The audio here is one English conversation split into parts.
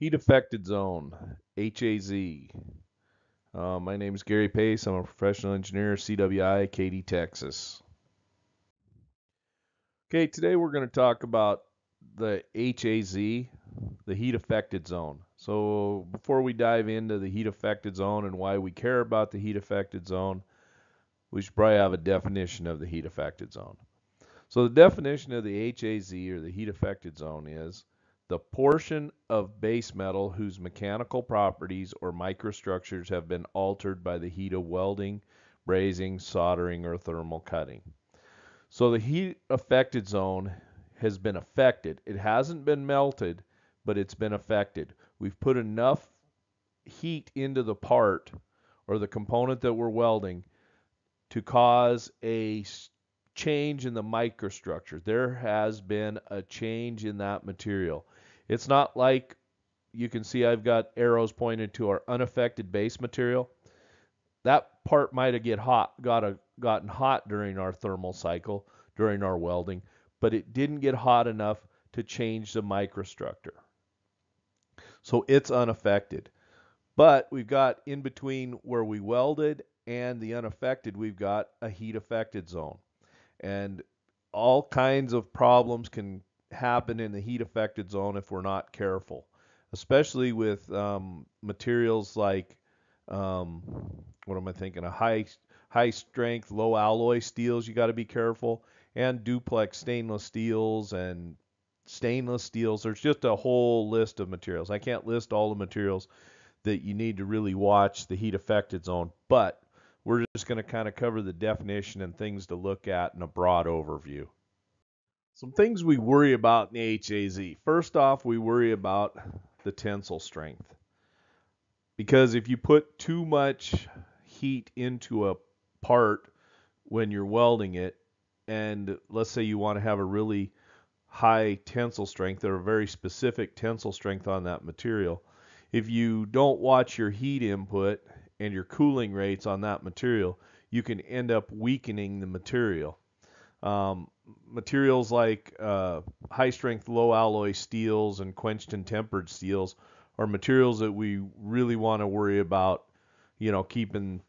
Heat affected zone, HAZ. My name is Gary Pace. I'm a professional engineer, CWI, Katy, Texas. Okay, today we're going to talk about the HAZ, the heat affected zone. So before we dive into the heat affected zone and why we care about the heat affected zone, we should probably have a definition of the heat affected zone. So the definition of the HAZ or the heat affected zone is the portion of base metal whose mechanical properties or microstructures have been altered by the heat of welding, brazing, soldering, or thermal cutting. So the heat affected zone has been affected. It hasn't been melted, but it's been affected. We've put enough heat into the part or the component that we're welding to cause a change in the microstructure. There has been a change in that material. It's not like you can see I've got arrows pointed to our unaffected base material. That part might have gotten hot during our thermal cycle, during our welding, but it didn't get hot enough to change the microstructure. So it's unaffected. But we've got in between where we welded and the unaffected, we've got a heat affected zone. And all kinds of problems can happen in the heat affected zone if we're not careful, especially with materials like what am I thinking? A high strength, low alloy steels. You got to be careful, and duplex stainless steels and stainless steels. There's just a whole list of materials. I can't list all the materials that you need to really watch the heat affected zone, but we're just going to kind of cover the definition and things to look at in a broad overview. Some things we worry about in the HAZ. First off, we worry about the tensile strength. Because if you put too much heat into a part when you're welding it, and let's say you want to have a really high tensile strength or a very specific tensile strength on that material, if you don't watch your heat input and your cooling rates on that material, you can end up weakening the material. Materials like high strength low alloy steels and quenched and tempered steels are materials that we really want to worry about, keeping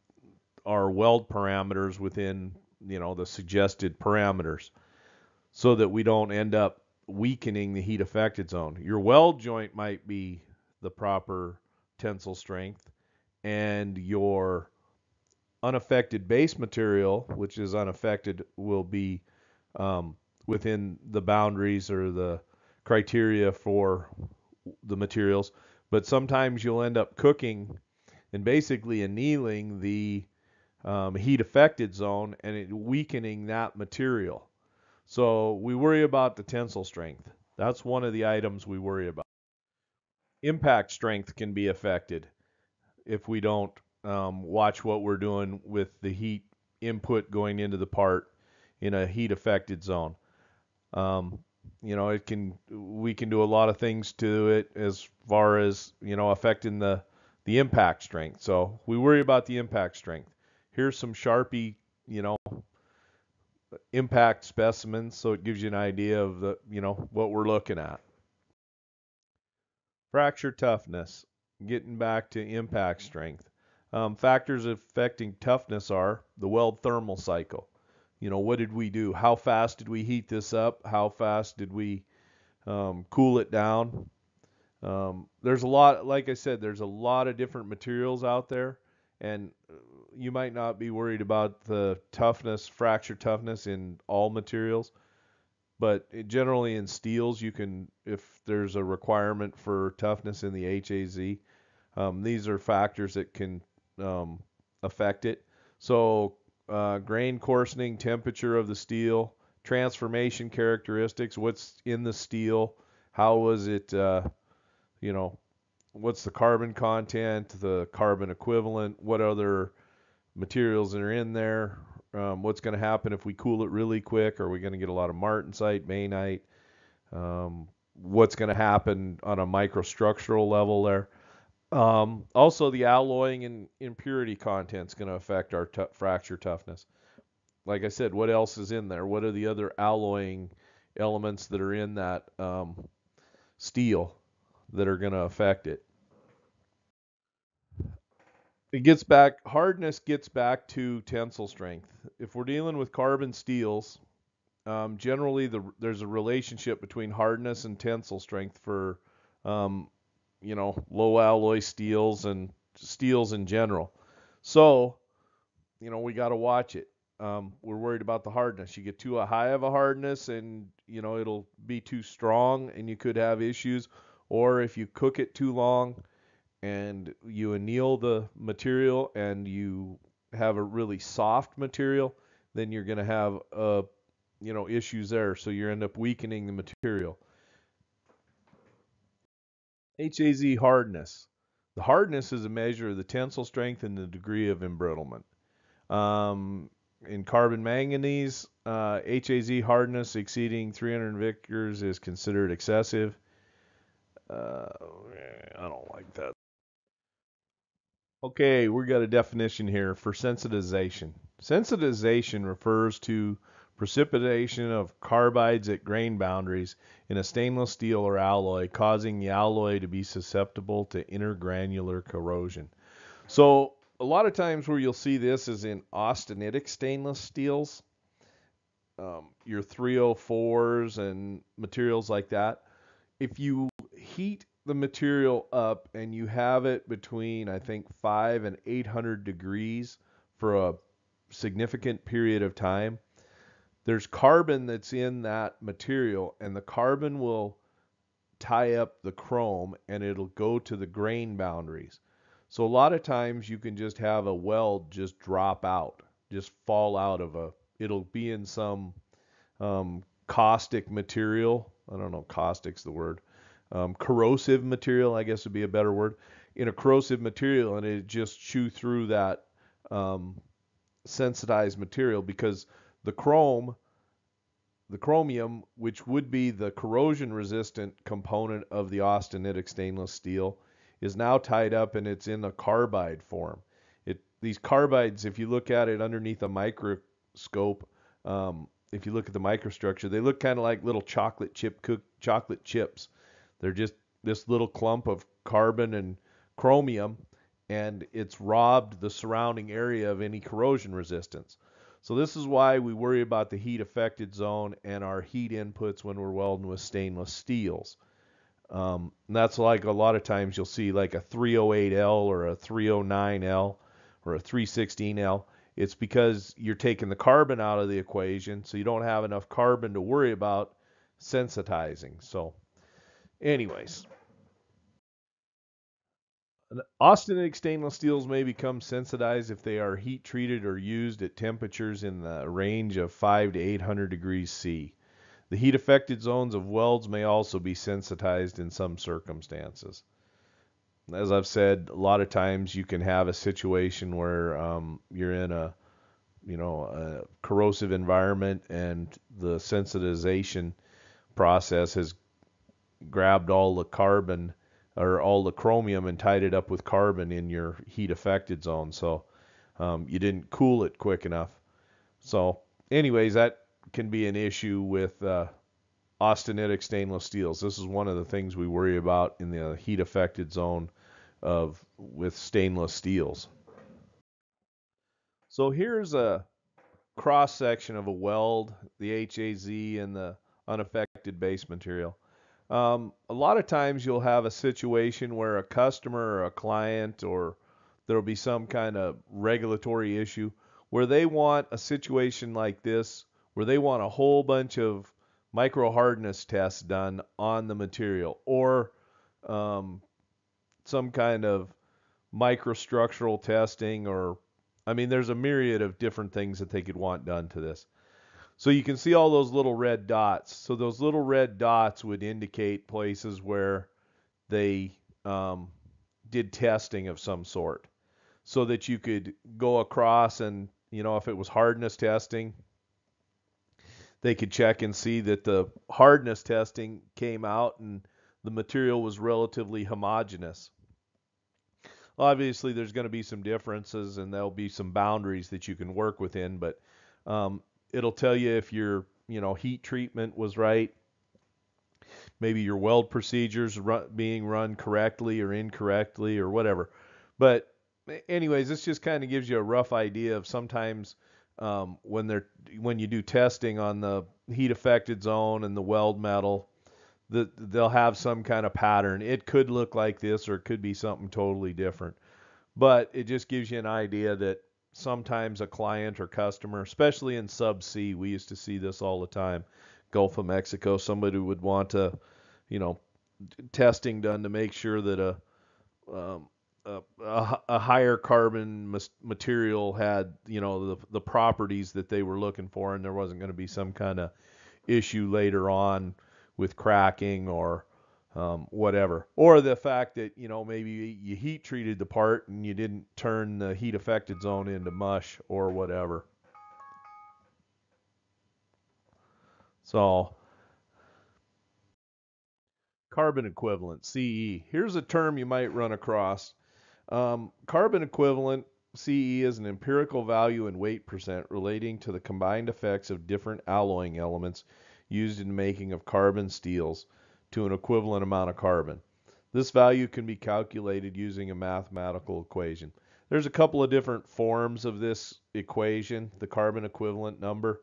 our weld parameters within, the suggested parameters so that we don't end up weakening the heat affected zone. Your weld joint might be the proper tensile strength, and your unaffected base material, which is unaffected, will be within the boundaries or the criteria for the materials. But sometimes you'll end up cooking and basically annealing the heat affected zone and weakening that material. So we worry about the tensile strength. That's one of the items we worry about. Impact strength can be affected if we don't watch what we're doing with the heat input going into the part in a heat affected zone. We can do a lot of things to it as far as, affecting the impact strength. So we worry about the impact strength. Here's some Sharpie, impact specimens, so it gives you an idea of what we're looking at. Fracture toughness, getting back to impact strength. Factors affecting toughness are the weld thermal cycle. What did we do? How fast did we heat this up? How fast did we cool it down? There's a lot, like I said, there's a lot of different materials out there, and you might not be worried about the toughness, fracture toughness in all materials, but generally in steels, you can, if there's a requirement for toughness in the HAZ, these are factors that can affect it. So grain coarsening, temperature of the steel, transformation characteristics, what's in the steel, how was it, what's the carbon content, the carbon equivalent, what other materials that are in there, what's going to happen if we cool it really quick, are we going to get a lot of martensite, bainite, what's going to happen on a microstructural level there. Also, the alloying and impurity content is going to affect our fracture toughness. Like I said, what else is in there? What are the other alloying elements that are in that steel that are going to affect it. Hardness gets back to tensile strength. If we're dealing with carbon steels, generally there's a relationship between hardness and tensile strength for, um, low alloy steels and steels in general. So, we got to watch it. We're worried about the hardness. You get too high of a hardness and, it'll be too strong and you could have issues. Or if you cook it too long and you anneal the material and you have a really soft material, then you're going to have, issues there. So you end up weakening the material. HAZ hardness. The hardness is a measure of the tensile strength and the degree of embrittlement. In carbon manganese, HAZ hardness exceeding 300 Vickers is considered excessive. I don't like that. Okay, we got a definition here for sensitization. Sensitization refers to precipitation of carbides at grain boundaries in a stainless steel or alloy, causing the alloy to be susceptible to intergranular corrosion. So a lot of times where you'll see this is in austenitic stainless steels, your 304s and materials like that. If you heat the material up and you have it between, I think, 5 and 800 degrees for a significant period of time, there's carbon that's in that material, and the carbon will tie up the chrome and it'll go to the grain boundaries. So a lot of times you can just have a weld just drop out, just fall out of it'll be in some caustic material. I don't know, caustic's the word. Corrosive material, I guess would be a better word. In a corrosive material, and it just chew through that sensitized material, because the chromium, which would be the corrosion resistant component of the austenitic stainless steel, is now tied up and it's in a carbide form. These carbides, if you look at it underneath a microscope, if you look at the microstructure, they look kind of like little chocolate chips. They're just this little clump of carbon and chromium, and it's robbed the surrounding area of any corrosion resistance. So this is why we worry about the heat affected zone and our heat inputs when we're welding with stainless steels. And that's like a lot of times you'll see like a 308L or a 309L or a 316L. It's because you're taking the carbon out of the equation, so you don't have enough carbon to worry about sensitizing. So anyways, austenitic stainless steels may become sensitized if they are heat treated or used at temperatures in the range of 5 to 800 degrees C. The heat affected zones of welds may also be sensitized in some circumstances. As I've said, a lot of times you can have a situation where you're in a corrosive environment and the sensitization process has grabbed all the carbon or all the chromium and tied it up with carbon in your heat affected zone. So you didn't cool it quick enough. So anyways, that can be an issue with austenitic stainless steels. This is one of the things we worry about in the heat affected zone with stainless steels. So here's a cross section of a weld, the HAZ and the unaffected base material. A lot of times you'll have a situation where a customer or a client, or there'll be some kind of regulatory issue where they want a situation like this, where they want a whole bunch of micro hardness tests done on the material, or some kind of microstructural testing, or there's a myriad of different things that they could want done to this. So you can see all those little red dots. So those little red dots would indicate places where they did testing of some sort, so that you could go across and, if it was hardness testing, they could check and see that the hardness testing came out and the material was relatively homogeneous. Obviously, there's going to be some differences and there'll be some boundaries that you can work within, but it'll tell you if your heat treatment was right. maybe your weld procedures being run correctly or incorrectly or whatever. But anyways, this just kind of gives you a rough idea of sometimes when you do testing on the heat affected zone and the weld metal, they'll have some kind of pattern. It could look like this or it could be something totally different. But it just gives you an idea that sometimes a client or customer, especially in subsea, we used to see this all the time. Gulf of Mexico, somebody would want you know, testing done to make sure that um, a higher carbon material had, the properties that they were looking for, and there wasn't going to be some kind of issue later on with cracking or whatever. Or the fact that, maybe you heat treated the part and you didn't turn the heat affected zone into mush or whatever. So, carbon equivalent, CE. Here's a term you might run across. Carbon equivalent, CE, is an empirical value in weight percent relating to the combined effects of different alloying elements used in making of carbon steels to an equivalent amount of carbon. This value can be calculated using a mathematical equation. There's a couple of different forms of this equation, the carbon equivalent number.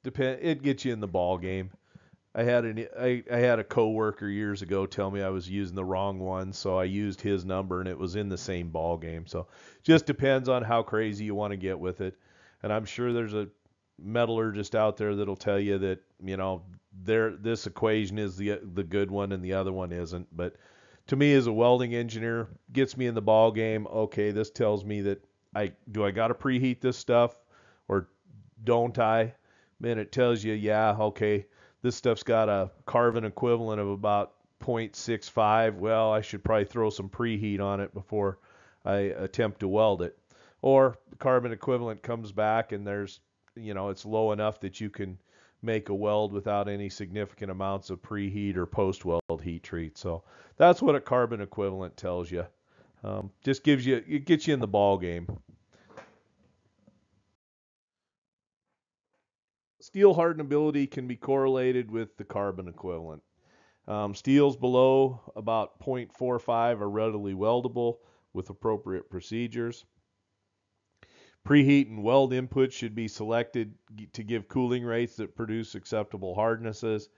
It gets you in the ball game. I had a coworker years ago tell me I was using the wrong one, so I used his number and it was in the same ball game. So just depends on how crazy you want to get with it. And I'm sure there's a metallurgist out there that'll tell you that, this equation is the good one and the other one isn't. But to me as a welding engineer, gets me in the ball game. Okay, this tells me that I got to preheat this stuff or don't I? Then it tells you, yeah, okay, this stuff's got a carbon equivalent of about 0.65. Well, I should probably throw some preheat on it before I attempt to weld it. Or the carbon equivalent comes back and it's low enough that you can make a weld without any significant amounts of preheat or post-weld heat treat. So that's what a carbon equivalent tells you. Just it gets you in the ball game. Steel hardenability can be correlated with the carbon equivalent. Steels below about 0.45 are readily weldable with appropriate procedures. Preheat and weld input should be selected to give cooling rates that produce acceptable hardnesses,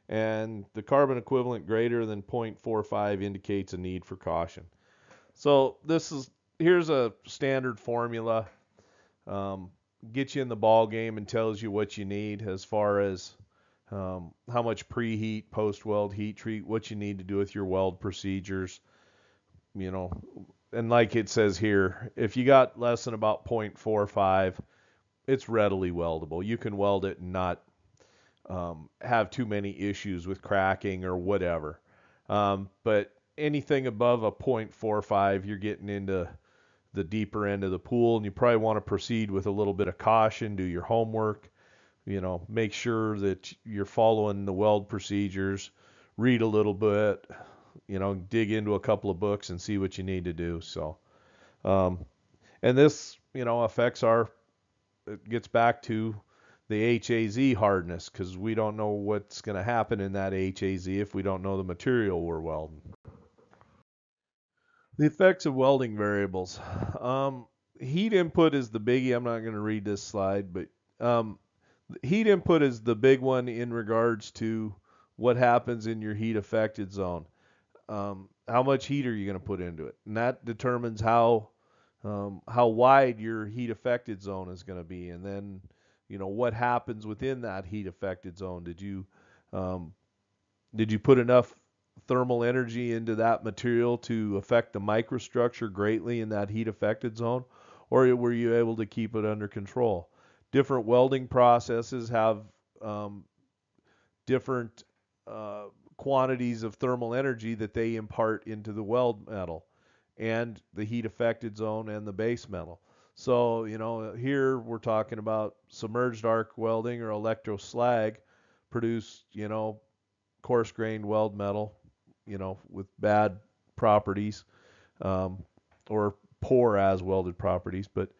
and the carbon equivalent greater than 0.45 indicates a need for caution. So here's a standard formula. Gets you in the ball game and tells you what you need as far as how much preheat, post-weld heat treat, what you need to do with your weld procedures, and like it says here, if you got less than about 0.45, it's readily weldable. You can weld it and not have too many issues with cracking or whatever. But anything above a 0.45, you're getting into the deeper end of the pool, and you probably want to proceed with a little bit of caution, do your homework, make sure that you're following the weld procedures, read a little bit, dig into a couple of books and see what you need to do. So, and this, it gets back to the HAZ hardness, because we don't know what's going to happen in that HAZ if we don't know the material we're welding. The effects of welding variables. Heat input is the biggie. I'm not going to read this slide, but heat input is the big one in regards to what happens in your heat affected zone. How much heat are you going to put into it? And that determines how wide your heat affected zone is going to be. And then, what happens within that heat affected zone? Did you put enough thermal energy into that material to affect the microstructure greatly in that heat affected zone, or were you able to keep it under control? Different welding processes have different quantities of thermal energy that they impart into the weld metal and the heat affected zone and the base metal. So, here we're talking about submerged arc welding or electro slag produce, coarse grained weld metal, with bad properties, or poor as welded properties, but,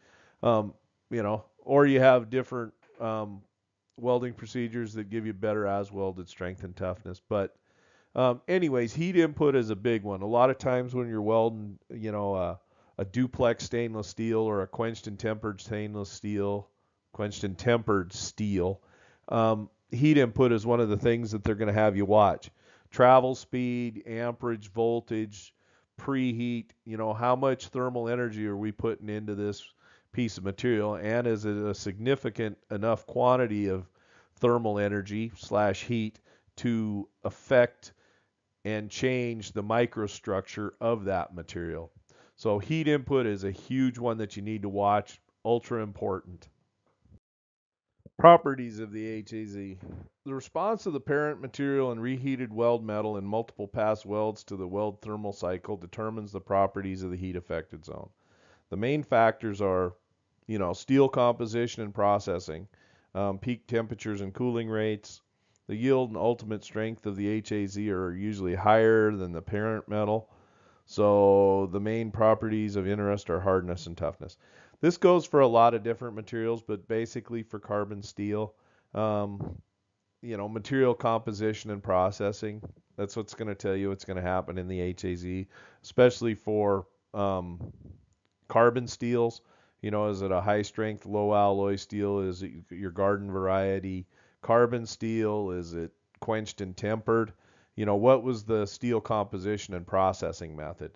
or you have different welding procedures that give you better as welded strength and toughness. But Anyways, heat input is a big one. A lot of times when you're welding, a duplex stainless steel or a quenched and tempered steel, heat input is one of the things that they're going to have you watch. Travel speed, amperage, voltage, preheat, how much thermal energy are we putting into this piece of material, and is it a significant enough quantity of thermal energy / heat to affect and change the microstructure of that material. So heat input is a huge one that you need to watch, ultra important. Properties of the HAZ. The response of the parent material and reheated weld metal in multiple pass welds to the weld thermal cycle determines the properties of the heat affected zone. The main factors are, steel composition and processing, peak temperatures and cooling rates. The yield and ultimate strength of the HAZ are usually higher than the parent metal. So the main properties of interest are hardness and toughness. This goes for a lot of different materials, but basically for carbon steel, material composition and processing. That's what's going to tell you what's going to happen in the HAZ, especially for carbon steels. Is it a high strength, low alloy steel? Is it your garden variety carbon steel? Is it quenched and tempered? What was the steel composition and processing method?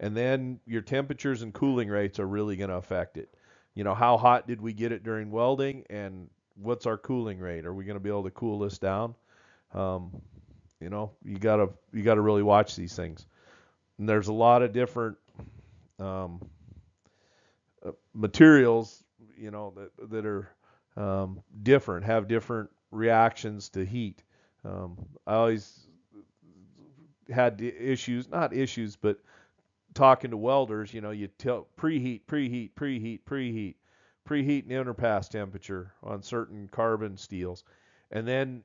And then your temperatures and cooling rates are really going to affect it. How hot did we get it during welding, and what's our cooling rate? Are we going to be able to cool this down? You gotta really watch these things. And there's a lot of different materials, that are different, have different reactions to heat. I always had not issues, but talking to welders, you tell preheat and inner pass temperature on certain carbon steels, and then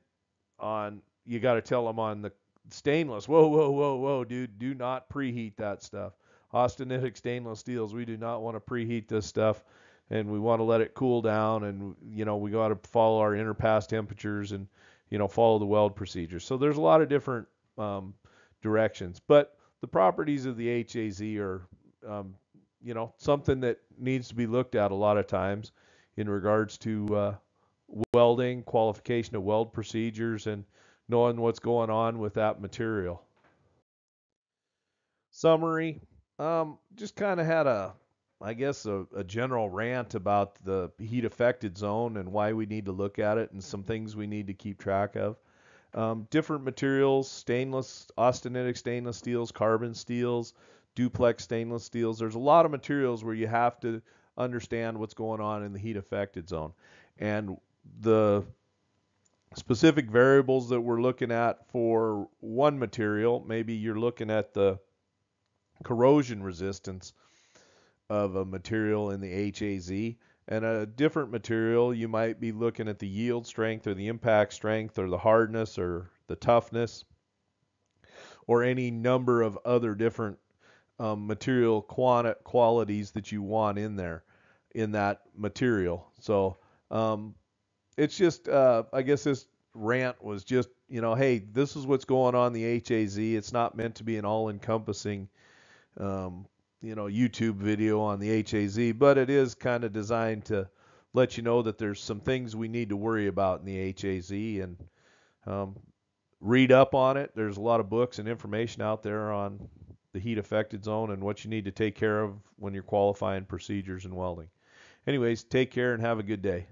you got to tell them on the stainless, whoa, dude, do not preheat that stuff. Austenitic stainless steels, we do not want to preheat this stuff, and we want to let it cool down, and we got to follow our inner pass temperatures and follow the weld procedures. So there's a lot of different directions, but the properties of the HAZ are something that needs to be looked at a lot of times in regards to welding, qualification of weld procedures, and knowing what's going on with that material. Summary. Just kind of had a general rant about the heat affected zone and why we need to look at it and some things we need to keep track of. Different materials, austenitic stainless steels, carbon steels, duplex stainless steels. There's a lot of materials where you have to understand what's going on in the heat affected zone. And the specific variables that we're looking at for one material, maybe you're looking at the corrosion resistance of a material in the HAZ, and a different material you might be looking at the yield strength or the impact strength or the hardness or the toughness or any number of other different material qualities that you want in there in that material. So it's just I guess this rant was just hey, this is what's going on in the HAZ. It's not meant to be an all-encompassing YouTube video on the HAZ, but it is kind of designed to let you know that there's some things we need to worry about in the HAZ, and read up on it. There's a lot of books and information out there on the heat affected zone and what you need to take care of when you're qualifying procedures in welding. Anyways, take care and have a good day.